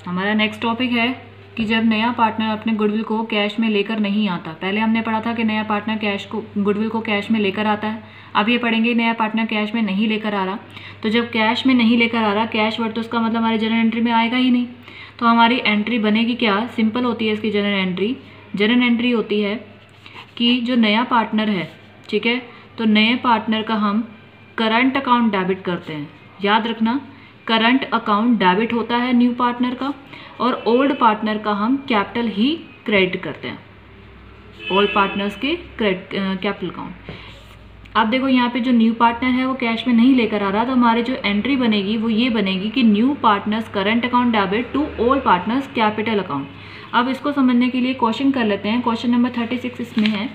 हमारा next topic है कि जब नया पार्टनर अपने गुडविल को कैश में लेकर नहीं आता। पहले हमने पढ़ा था कि नया पार्टनर गुडविल को कैश में लेकर आता है। अब ये पढ़ेंगे नया पार्टनर कैश में नहीं लेकर आ रहा। तो जब कैश में नहीं लेकर आ रहा, कैश वर्ड तो उसका मतलब हमारी जनरल एंट्री में आएगा ही नहीं। तो हमारी एंट्री बनेगी क्या, सिंपल होती है इसकी जनरल एंट्री होती है कि जो नया पार्टनर है, ठीक है, तो नए पार्टनर का हम करंट अकाउंट डेबिट करते हैं। याद रखना, करंट अकाउंट डेबिट होता है न्यू पार्टनर का, और ओल्ड पार्टनर का हम कैपिटल ही क्रेडिट करते हैं, ओल्ड पार्टनर्स के कैपिटल अकाउंट। अब देखो यहाँ पे जो न्यू पार्टनर है वो कैश में नहीं लेकर आ रहा, तो हमारी जो एंट्री बनेगी वो ये बनेगी कि new partners current account debit to old partners capital account. अब इसको समझने के लिए क्वेश्चन कर लेते हैं। क्वेश्चन नंबर 36 इसमें है।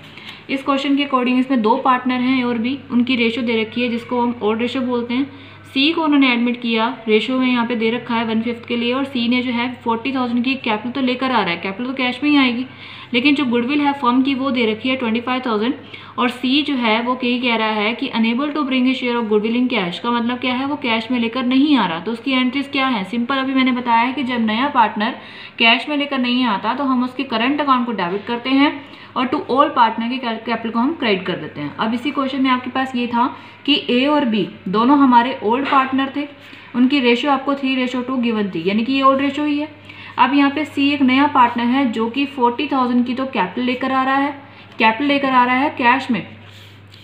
इस क्वेश्चन के अकॉर्डिंग इसमें दो पार्टनर हैं और भी, उनकी रेशो दे रखी है जिसको हम ओल्ड रेशो बोलते हैं। सी को उन्होंने एडमिट किया, रेशो में यहाँ पे दे रखा है 1/5 के लिए, और सी ने जो है 40,000 की कैपिटल तो लेकर आ रहा है, कैपिटल तो कैश में ही आएगी, लेकिन जो गुडविल है फर्म की वो दे रखी है 25,000, और सी जो है वो कह रहा है कि unable to bring a share of goodwill in cash. का मतलब क्या है, वो कैश में लेकर नहीं आ रहा। तो उसकी एंट्रीज क्या है, सिंपल अभी मैंने बताया है कि जब नया पार्टनर कैश में लेकर नहीं आता तो हम उसके करंट अकाउंट को डेबिट करते हैं और टू ओल्ड पार्टनर के कैपिटल को हम क्रेडिट कर देते हैं। अब इसी क्वेश्चन में आपके पास ये था कि ए और बी दोनों हमारे ओल्ड पार्टनर थे, उनकी रेशो आपको 3:2 गिवन थी, यानी कि ये ओल्ड रेशो ही है। अब यहाँ पे सी एक नया पार्टनर है जो कि 40,000 की तो कैपिटल लेकर आ रहा है कैश में,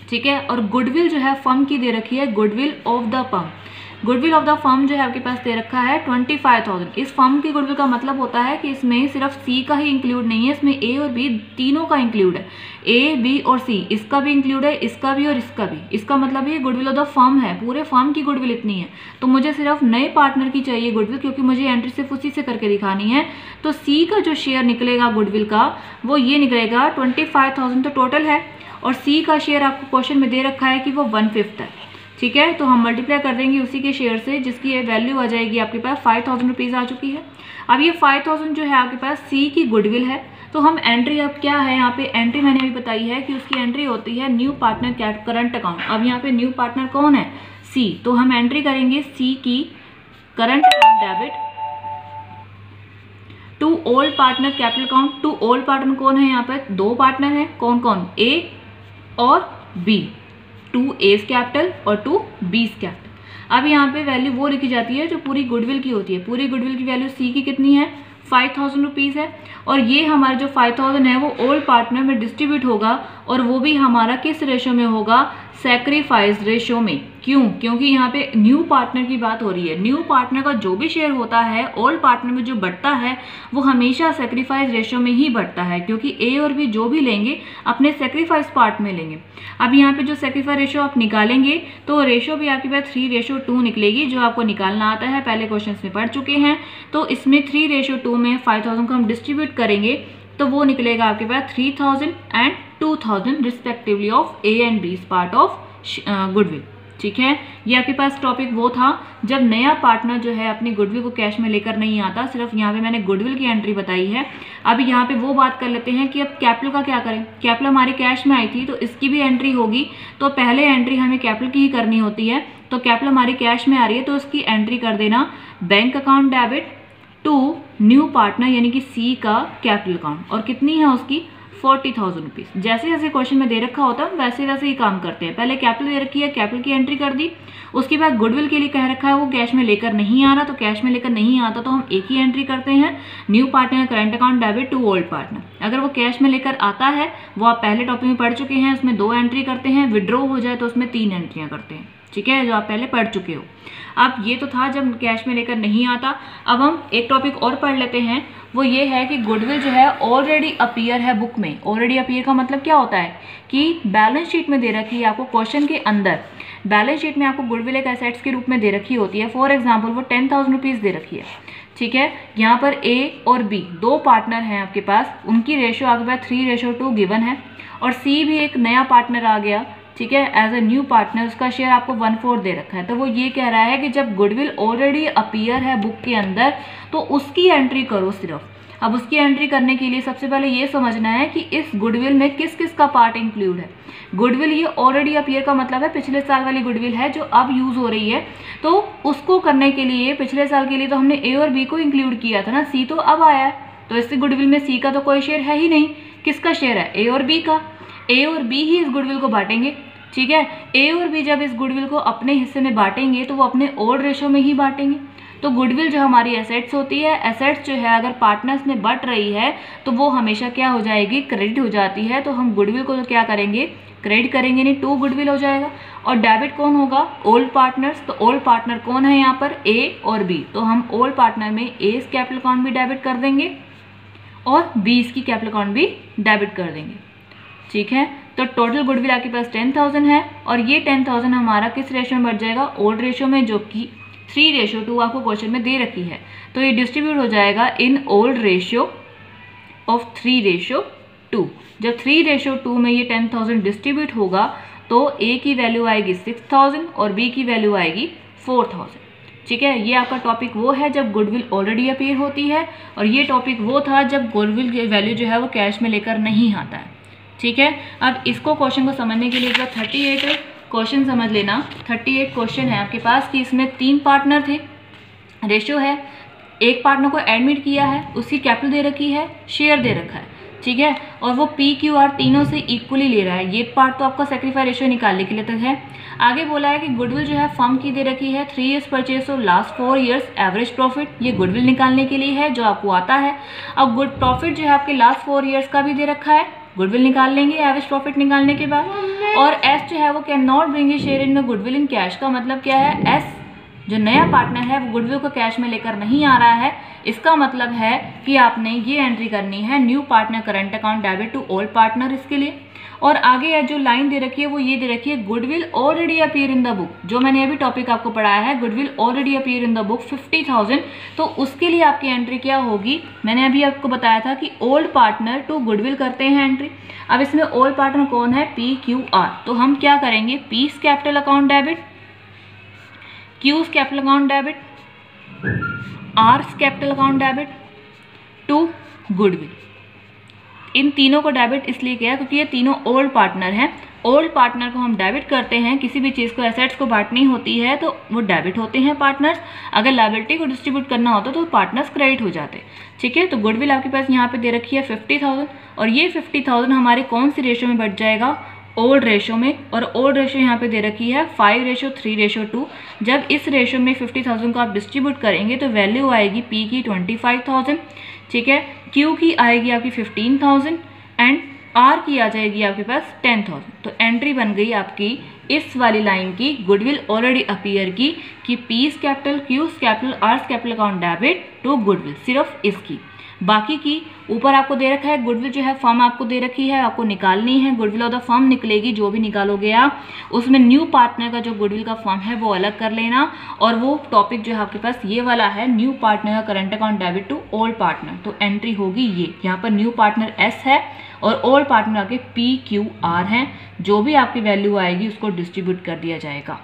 ठीक है, और गुडविल जो है फर्म की दे रखी है, गुडविल ऑफ द फर्म जो है आपके पास दे रखा है 25,000। इस फर्म की गुडविल का मतलब होता है कि इसमें सिर्फ सी का ही इंक्लूड नहीं है, इसमें ए और बी तीनों का इंक्लूड है, ए बी और सी, इसका भी इंक्लूड है, इसका भी और इसका भी। इसका मतलब ये गुडविल ऑफ द फर्म है, पूरे फर्म की गुडविल इतनी है। तो मुझे सिर्फ नए पार्टनर की चाहिए गुडविल, क्योंकि मुझे एंट्री सिर्फ उसी से करके दिखानी है। तो सी का जो शेयर निकलेगा गुडविल का वो ये निकलेगा 25,000 तो टोटल है, और सी का शेयर आपको क्वेश्चन में दे रखा है कि वो 1/5 है, ठीक है। तो हम मल्टीप्लाई कर देंगे उसी के शेयर से, जिसकी ये वैल्यू आ जाएगी आपके पास 5,000 रुपीज़ आ चुकी है। अब ये 5,000 जो है आपके पास सी की गुडविल है। तो हम एंट्री अब क्या है, यहाँ पे एंट्री मैंने अभी बताई है कि उसकी एंट्री होती है न्यू पार्टनर करंट अकाउंट। अब यहाँ पे न्यू पार्टनर कौन है, सी, तो हम एंट्री करेंगे सी की current account debit to old partner capital account. To old partner कौन है, यहाँ पे दो पार्टनर है, कौन कौन, ए और बी, 2 A's कैपिटल और 2 B's कैपिटल। अब यहाँ पे वैल्यू वो लिखी जाती है जो पूरी गुडविल की होती है। पूरी गुडविल की वैल्यू सी की कितनी है, 5,000 रुपीज़ है, और ये हमारा जो 5,000 है वो ओल्ड पार्टनर में डिस्ट्रीब्यूट होगा, और वो भी हमारा किस रेशो में होगा, सैक्रिफाइस रेशो में। क्यों, क्योंकि यहाँ पे न्यू पार्टनर की बात हो रही है। न्यू पार्टनर का जो भी शेयर होता है ओल्ड पार्टनर में जो बढ़ता है वो हमेशा सैक्रिफाइस रेशो में ही बढ़ता है, क्योंकि ए और बी जो भी लेंगे अपने सैक्रिफाइस पार्ट में लेंगे। अब यहाँ पे जो सैक्रिफाइस रेशो आप निकालेंगे तो रेशो भी आपके पास 3:2 निकलेगी, जो आपको निकालना आता है, पहले क्वेश्चन में पढ़ चुके हैं। तो इसमें 3:2 में 5,000 को हम डिस्ट्रीब्यूट करेंगे तो वो निकलेगा आपके पास 3,000 and 2,000 respectively of A and B part of goodwill, ठीक है। ये आपके पास टॉपिक वो था जब नया पार्टनर जो है अपनी गुडविल को कैश में लेकर नहीं आता। सिर्फ यहाँ पे मैंने गुडविल की एंट्री बताई है। अब यहाँ पे वो बात कर लेते हैं कि अब कैपिटल का क्या करें। कैपिटल हमारी कैश में आई थी तो इसकी भी एंट्री होगी, तो पहले एंट्री हमें कैपिटल की ही करनी होती है। तो कैपिटल हमारी कैश में आ रही है तो उसकी एंट्री कर देना bank account debit to new partner, यानी कि सी का कैपिटल अकाउंट, और कितनी है उसकी 40,000 रुपीज़। जैसे जैसे क्वेश्चन में दे रखा होता है वैसे वैसे ही काम करते हैं। पहले कैपिटल दे रखी है, कैपिटल की एंट्री कर दी, उसके बाद गुडविल के लिए कह रखा है वो कैश में लेकर नहीं आ रहा, तो कैश में लेकर नहीं आता तो हम एक ही एंट्री करते हैं, new partner current account debit to old partner. अगर वो कैश में लेकर आता है, वो आप पहले टॉपिक में पढ़ चुके हैं, उसमें 2 एंट्री करते हैं, विड्रॉ हो जाए तो उसमें 3 एंट्रियाँ करते हैं, ठीक है, जो आप पहले पढ़ चुके हो। अब ये तो था जब कैश में लेकर नहीं आता। अब हम एक टॉपिक और पढ़ लेते हैं, वो ये है कि गुडविल जो है ऑलरेडी अपीयर है बुक में। ऑलरेडी अपीयर का मतलब क्या होता है कि बैलेंस शीट में दे रखी है आपको, क्वेश्चन के अंदर बैलेंस शीट में आपको गुडविल एक एसेट्स के रूप में दे रखी होती है। फॉर एग्जाम्पल वो 10,000 रुपीज़ दे रखी है, ठीक है। यहाँ पर ए और बी दो पार्टनर हैं आपके पास, उनकी रेशो आपके पास 3:2 गिवन है, और सी भी एक नया पार्टनर आ गया, ठीक है, एज ए न्यू पार्टनर, उसका शेयर आपको 1/4 दे रखा है। तो वो ये कह रहा है कि जब गुडविल ऑलरेडी अपीयर है बुक के अंदर तो उसकी एंट्री करो सिर्फ। अब उसकी एंट्री करने के लिए सबसे पहले ये समझना है कि इस गुडविल में किस किस का पार्ट इंक्लूड है। गुडविल ये ऑलरेडी अपीयर का मतलब है पिछले साल वाली गुडविल है जो अब यूज हो रही है, तो उसको करने के लिए पिछले साल के लिए तो हमने ए और बी को इंक्लूड किया था ना, सी तो अब आया है, तो इससे गुडविल में सी का तो कोई शेयर है ही नहीं। किसका शेयर है? ए और बी का। ए और बी ही इस गुडविल को बांटेंगे, ठीक है। ए और बी जब इस गुडविल को अपने हिस्से में बांटेंगे तो वो अपने ओल्ड रेशो में ही बांटेंगे। तो गुडविल जो हमारी एसेट्स होती है, एसेट्स जो है अगर पार्टनर्स में बट रही है तो वो हमेशा क्या हो जाएगी? क्रेडिट हो जाती है। तो हम गुडविल को तो क्या करेंगे? क्रेडिट करेंगे, नहीं टू गुडविल हो जाएगा। और डेबिट कौन होगा? Old partners. तो ओल्ड पार्टनर कौन है यहाँ पर? ए और बी। तो हम ओल्ड पार्टनर में ए इस कैपिटल अकाउंट भी डेबिट कर देंगे और बी इसकी कैपिटल अकाउंट भी डेबिट कर देंगे, ठीक है। तो टोटल गुडविल आपके पास 10,000 है और ये 10,000 हमारा किस रेशो में बढ़ जाएगा? ओल्ड रेशो में, जो कि 3:2 आपको क्वेश्चन में दे रखी है। तो ये डिस्ट्रीब्यूट हो जाएगा इन ओल्ड रेशियो ऑफ 3:2। जब 3:2 में ये 10,000 डिस्ट्रीब्यूट होगा तो ए की वैल्यू आएगी 6,000 और बी की वैल्यू आएगी 4,000, ठीक है। ये आपका टॉपिक वो है जब गुडविल ऑलरेडी अपीयर होती है, और ये टॉपिक वो था जब गुडविल की वैल्यू जो है वो कैश में लेकर नहीं आता है, ठीक है। अब इसको क्वेश्चन को समझने के लिए 38 क्वेश्चन समझ लेना। 38 क्वेश्चन है आपके पास कि इसमें 3 पार्टनर थे, रेशियो है, एक पार्टनर को एडमिट किया है, उसकी कैपिटल दे रखी है, शेयर दे रखा है, ठीक है, और वो पी क्यू आर तीनों से इक्वली ले रहा है। ये पार्ट तो आपका सेक्रीफाई रेशियो निकालने के लिए तक है। आगे बोला है कि गुडविल जो है फर्म की दे रखी है 3 years परचेज और लास्ट 4 years एवरेज प्रॉफिट, ये गुडविल निकालने के लिए है जो आपको आता है। अब गुड प्रॉफिट जो है आपके लास्ट 4 years का भी दे रखा है, गुडविल निकाल लेंगे एवरेज प्रॉफिट निकालने के बाद। और एस जो है वो can not bring share in goodwill in cash, का मतलब क्या है? एस जो नया पार्टनर है वो गुडविल को कैश में लेकर नहीं आ रहा है, इसका मतलब है कि आपने ये एंट्री करनी है new partner current account debit to old partner इसके लिए। और आगे जो लाइन दे रखी है वो ये दे रखी है goodwill already appear in the book, जो मैंने अभी टॉपिक आपको पढ़ाया है goodwill already appear in the book 50,000। तो उसके लिए आपकी एंट्री क्या होगी? मैंने अभी आपको बताया था कि ओल्ड पार्टनर टू गुडविल करते हैं एंट्री। अब इसमें ओल्ड पार्टनर कौन है? P Q R. तो हम क्या करेंगे? P's capital account debit, Q's capital account debit, R's capital account debit to goodwill. इन तीनों को डेबिट इसलिए किया क्योंकि ये तीनों ओल्ड पार्टनर हैं। ओल्ड पार्टनर को हम डेबिट करते हैं, किसी भी चीज़ को एसेट्स को बांटनी होती है तो वो डेबिट होते हैं पार्टनर्स, अगर लायबिलिटी को डिस्ट्रीब्यूट करना होता तो पार्टनर्स क्रेडिट हो जाते, ठीक है। तो गुडविल आपके पास यहाँ पे दे रखी है 50,000 और ये 50,000 हमारे कौन सी रेशो में बढ़ जाएगा? ओल्ड रेशो में। और ओल्ड रेशो यहाँ पे दे रखी है 5:3:2। जब इस रेशो में 50,000 को आप डिस्ट्रीब्यूट करेंगे तो वैल्यू आएगी पी की 25,000, ठीक है, क्यू की आएगी आपकी 15,000 एंड आर की आ जाएगी आपके पास 10,000। तो एंट्री बन गई आपकी इस वाली लाइन की गुडविल ऑलरेडी अपीयर की कि P's capital, Q's capital, R's capital account debit to goodwill, सिर्फ इसकी। बाकी की ऊपर आपको दे रखा है गुडविल जो है फर्म आपको दे रखी है, आपको निकालनी है। गुडविल ऑफ द फर्म निकलेगी, जो भी निकालोगे आप उसमें न्यू पार्टनर का जो गुडविल का फर्म है वो अलग कर लेना। और वो टॉपिक जो है आपके पास ये वाला है न्यू पार्टनर का current account debit to old partner. तो एंट्री होगी ये, यहाँ पर न्यू पार्टनर एस है और ओल्ड पार्टनर आपके पी क्यू आर हैं। जो भी आपकी वैल्यू आएगी उसको डिस्ट्रीब्यूट कर दिया जाएगा।